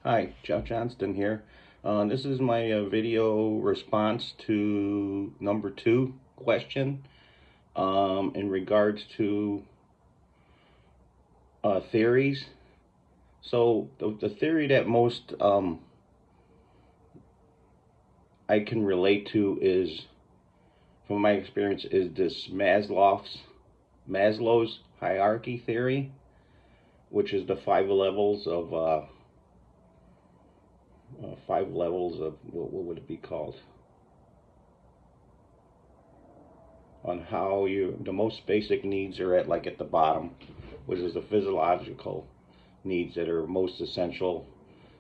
Hi, Jeff Johnston here. This is my video response to number 2 question in regards to theories. So the theory that most I can relate to is, from my experience, is this Maslow's hierarchy theory, which is the 5 levels of what would it be called? On how the most basic needs are at the bottom, which is the physiological needs that are most essential.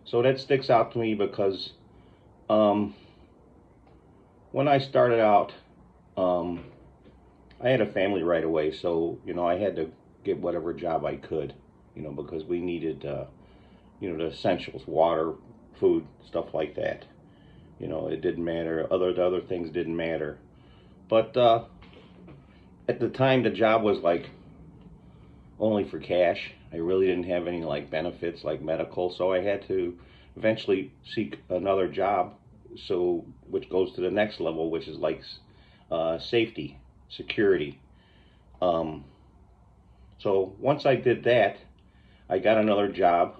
So that sticks out to me because um, when I started out, um, I had a family right away, so I had to get whatever job I could, because we needed the essentials, water, food, stuff like that. It didn't matter. The other things didn't matter. But at the time, the job was like only for cash. I really didn't have any like benefits like medical, so I had to eventually seek another job. So which goes to the next level, which is like safety, security. Um, so once I did that, I got another job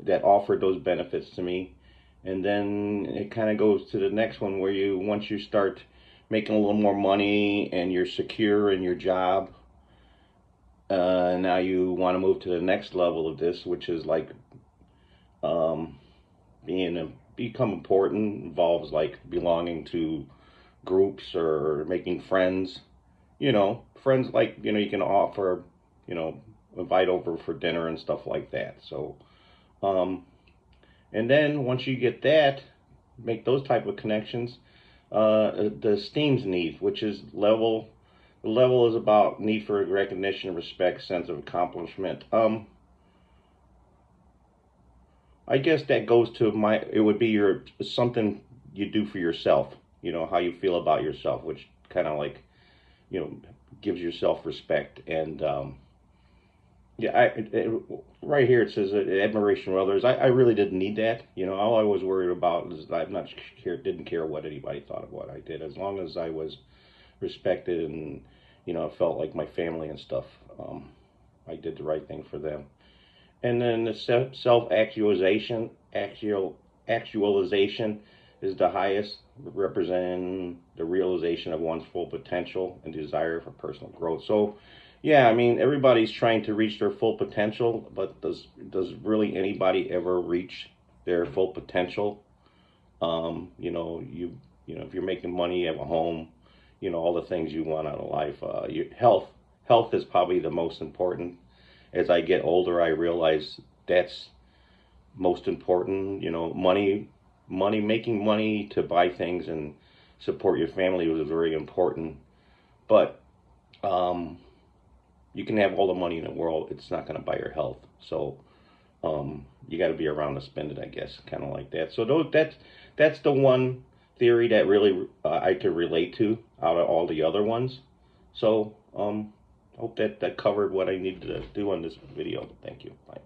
that offered those benefits to me, and then it kind of goes to the next one where once you start making a little more money and you're secure in your job, now you want to move to the next level of this, which is like um, become important, involves like belonging to groups or making friends. Friends like you can offer, you know, invite over for dinner and stuff like that. So, um, and then once you get that, make those type of connections. The STEAM's needs, which is level. The level is about need for recognition, respect, sense of accomplishment. I guess that goes to it would be your something you do for yourself, how you feel about yourself, which kind of like, you know, gives you self respect. And yeah, right here it says admiration of others. I really didn't need that. All I was worried about is I'm not didn't care what anybody thought of what I did, as long as I was respected and, it felt like my family and stuff. I did the right thing for them. And then the self actualization is the highest, representing the realization of one's full potential and desire for personal growth. So, yeah, I mean, everybody's trying to reach their full potential, but does really anybody ever reach their full potential? If you're making money, you have a home, all the things you want out of life. Your health is probably the most important. As I get older, I realize that's most important. Making money to buy things and support your family was very important. But um, you can have all the money in the world; it's not going to buy your health. So you got to be around to spend it, I guess, kind of like that. So that's the one theory that really I could relate to out of all the other ones. So hope that covered what I needed to do on this video. Thank you. Bye.